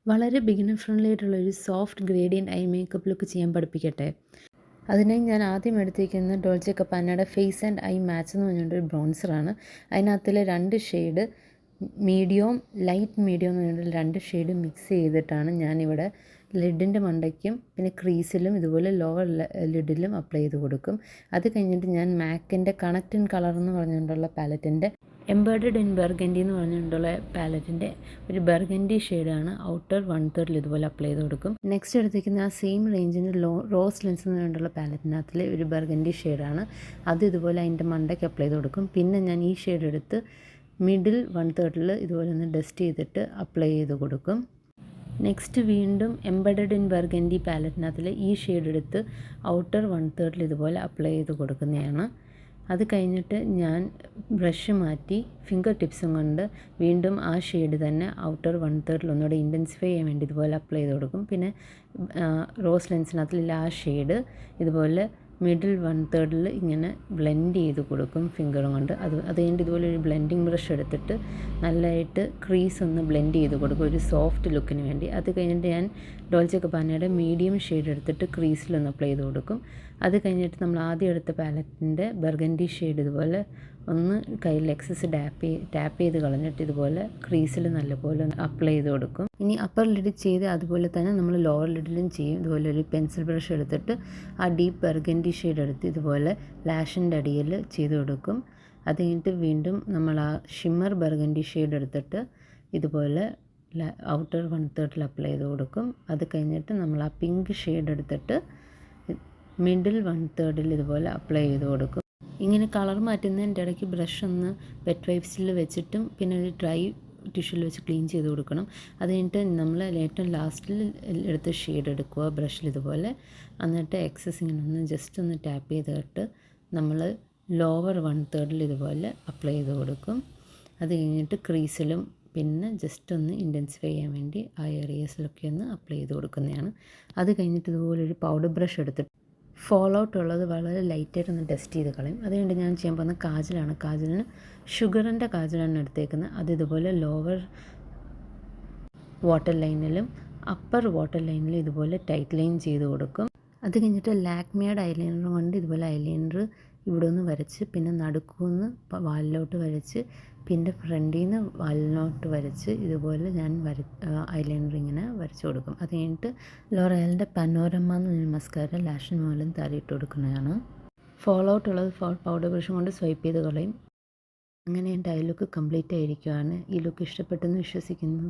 വളരെ beginner friendly ആയിട്ടുള്ളൊരു soft gradient I makeup look ചെയ്യാൻ പഠിപ്പിക്കട്ടെ. അതിനായി ഞാൻ ആദ്യം എടുത്തിരിക്കുന്നത് ഡോൾച്ചെ ഗബ്ബാനയുടെ ഫേസ് ആൻഡ് ഐ മാച്ച് എന്ന് പറഞ്ഞിട്ടൊരു ബ്രോൺസറാണ്. അതിനകത്തിൽ 2 ഷെയ്ഡ് മീഡിയം, ലൈറ്റ് മീഡിയം എന്ന് പറഞ്ഞിട്ട് 2 ഷെയ്ഡ് മിക്സ് ചെയ്തിട്ടാണ് ഞാനിവിടെ ലിഡിൻ്റെ മണ്ടയ്ക്കും പിന്നെ ക്രീസിലും ഇതുപോലെ ലോവർ ലിഡിലും അപ്ലൈ ചെയ്ത് കൊടുക്കും. അത് കഴിഞ്ഞിട്ട് ഞാൻ മാക്കിൻ്റെ കണക്റ്റ് ആൻഡ് കളർ എന്ന് പറഞ്ഞുകൊണ്ടുള്ള പാലറ്റിൻ്റെ എംബേർഡഡ് ഇൻ ബർഗൻഡി എന്ന് പറഞ്ഞുകൊണ്ടുള്ള പാലറ്റിൻ്റെ ഒരു ബർഗൻഡി ഷെയ്ഡാണ് ഔട്ടർ 1/3 ഇതുപോലെ അപ്ലൈ ചെയ്ത് കൊടുക്കും. നെക്സ്റ്റ് എടുത്തിരിക്കുന്ന ആ സെയിം റേഞ്ചിൻ്റെ റോസ് ലെൻസ് എന്ന് പറഞ്ഞിട്ടുള്ള പാലറ്റിനകത്തിൽ ഒരു ബർഗൻഡി ഷെയ്ഡാണ്. അത് ഇതുപോലെ അതിൻ്റെ മണ്ടയ്ക്ക് അപ്ലൈ ചെയ്ത് കൊടുക്കും. പിന്നെ ഞാൻ ഈ ഷെയ്ഡ് എടുത്ത് മിഡിൽ 1/3 ഇതുപോലെ ഒന്ന് ഡസ്റ്റ് ചെയ്തിട്ട് അപ്ലൈ ചെയ്ത് കൊടുക്കും. നെക്സ്റ്റ് വീണ്ടും എംബഡഡ് ഇൻ ബർഗൻഡി പാലറ്റിനകത്തിൽ ഈ ഷെയ്ഡ് എടുത്ത് ഔട്ടർ 1/3 ഇതുപോലെ അപ്ലൈ ചെയ്ത് കൊടുക്കുന്നതാണ്. അത് കഴിഞ്ഞിട്ട് ഞാൻ ബ്രഷ് മാറ്റി ഫിംഗർ ടിപ്സും കൊണ്ട് വീണ്ടും ആ ഷെയ്ഡ് തന്നെ ഔട്ടർ 1/3 ഒന്നുകൂടെ ഇൻറ്റൻസിഫൈ ചെയ്യാൻ വേണ്ടി ഇതുപോലെ അപ്ലൈ ചെയ്ത് കൊടുക്കും. പിന്നെ റോസ് ലെൻസിനകത്തിൽ ആ ഷെയ്ഡ് ഇതുപോലെ മിഡിൽ 1/3 ഇങ്ങനെ ബ്ലെൻഡ് ചെയ്ത് കൊടുക്കും ഫിംഗറും കൊണ്ട്. അത് കഴിഞ്ഞിട്ട് ഇതുപോലെ ഒരു ബ്ലെൻഡിങ് ബ്രഷ് എടുത്തിട്ട് നല്ലതായിട്ട് ക്രീസ് ഒന്ന് ബ്ലെൻഡ് ചെയ്ത് കൊടുക്കും ഒരു സോഫ്റ്റ് ലുക്കിന് വേണ്ടി. അത് കഴിഞ്ഞിട്ട് ഞാൻ ഡോൾച്ചെ ഗബ്ബാനയുടെ മീഡിയം ഷെയ്ഡ് എടുത്തിട്ട് ക്രീസിലൊന്ന് അപ്ലൈ ചെയ്ത് കൊടുക്കും. അത് കഴിഞ്ഞിട്ട് നമ്മൾ ആദ്യം എടുത്ത പാലറ്റിൻ്റെ ബർഗൻഡി ഷെയ്ഡ് ഇതുപോലെ ഒന്ന് കയ്യിൽ എക്സസ് ടാപ്പ് ചെയ്ത് കളഞ്ഞിട്ട് ഇതുപോലെ ക്രീസിൽ നല്ലപോലെ അപ്ലൈ ചെയ്ത് കൊടുക്കും. ഇനി അപ്പർ ലിഡ് ചെയ്ത് അതുപോലെ തന്നെ നമ്മൾ ലോവർ ലിഡിലും ചെയ്യും. ഇതുപോലെ ഒരു പെൻസിൽ ബ്രഷ് എടുത്തിട്ട് ആ ഡീപ്പ് ബർഗൻഡി ഷെയ്ഡ് എടുത്ത് ഇതുപോലെ ലാഷിൻ്റെ അടിയിൽ ചെയ്ത് കൊടുക്കും. അത് കഴിഞ്ഞിട്ട് വീണ്ടും നമ്മൾ ആ ഷിമ്മർ ബർഗൻഡി ഷെയ്ഡ് എടുത്തിട്ട് ഇതുപോലെ ഔട്ടർ 1/3 അപ്ലൈ ചെയ്ത് കൊടുക്കും. അത് കഴിഞ്ഞിട്ട് നമ്മൾ ആ പിങ്ക് ഷെയ്ഡ് എടുത്തിട്ട് മിഡിൽ 1/3 ഇതുപോലെ അപ്ലൈ ചെയ്ത് കൊടുക്കും. ഇങ്ങനെ കളർ മാറ്റുന്നതിൻ്റെ ഇടയ്ക്ക് ബ്രഷ് ഒന്ന് വെറ്റ് വൈപ്സിൽ വെച്ചിട്ടും പിന്നെ ഒരു ഡ്രൈ ടിഷ്യൂവിൽ വെച്ച് ക്ലീൻ ചെയ്ത് കൊടുക്കണം. അത് കഴിഞ്ഞിട്ട് നമ്മൾ ഏറ്റവും ലാസ്റ്റിൽ എടുത്ത ഷെയ്ഡ് എടുക്കുക ബ്രഷിൽ ഇതുപോലെ. എന്നിട്ട് എക്സസ് ഇങ്ങനെ ഒന്ന് ജസ്റ്റ് ഒന്ന് ടാപ്പ് ചെയ്തിട്ട് നമ്മൾ ലോവർ 1/3 ഇതുപോലെ അപ്ലൈ ചെയ്ത് കൊടുക്കും. അത് കഴിഞ്ഞിട്ട് ക്രീസിലും പിന്നെ ജസ്റ്റ് ഒന്ന് ഇൻറ്റൻസിഫൈ ചെയ്യാൻ വേണ്ടി ആ ഏരിയസിലൊക്കെ ഒന്ന് അപ്ലൈ ചെയ്ത് കൊടുക്കുന്നതാണ്. അത് കഴിഞ്ഞിട്ട് ഇതുപോലെ ഒരു പൗഡർ ബ്രഷ് എടുത്തിട്ട് ഫോൾ ഔട്ട് ഉള്ളത് വളരെ ലൈറ്റായിട്ടൊന്ന് ഡസ്റ്റ് ചെയ്ത് കളയും. അതുകൊണ്ട് ഞാൻ ചെയ്യാൻ പോകുന്ന കാജലാണ്. കാജലിന് ഷുഗറിൻ്റെ കാജലാണ് എടുത്തേക്കുന്നത്. അത് ഇതുപോലെ ലോവർ വാട്ടർ ലൈനിലും അപ്പർ വാട്ടർ ലൈനിലും ഇതുപോലെ ടൈറ്റ് ലൈൻ ചെയ്ത് കൊടുക്കും. അത് കഴിഞ്ഞിട്ട് ലാക്മിയുടെ ഐലൈനർ കൊണ്ട് ഇതുപോലെ ഐലൈനർ ഇവിടെ നിന്ന് വരച്ച് പിന്നെ നടുക്കുന്ന് വാലിലോട്ട് വരച്ച് പിന്നെ ഫ്രണ്ടിൽ നിന്ന് വാലിനോട്ട് വരച്ച് ഇതുപോലെ ഞാൻ ഐലൈനർ ഇങ്ങനെ വരച്ച് കൊടുക്കും. അത് കഴിഞ്ഞിട്ട് ലോറയലിൻ്റെ പനോരമ എന്ന് പറഞ്ഞ മസ്കാര ലാഷിന് മുകളിലും താഴെയിട്ട് കൊടുക്കുന്നതാണ്. ഫോൾ ഔട്ട് ഉള്ളത് പൗഡർ ബ്രഷും കൊണ്ട് സ്വൈപ്പ് ചെയ്ത് കളയും. അങ്ങനെ എൻ്റെ ഐ ലുക്ക് കംപ്ലീറ്റ് ആയിരിക്കുകയാണ്. ഈ ലുക്ക് ഇഷ്ടപ്പെട്ടെന്ന് വിശ്വസിക്കുന്നു.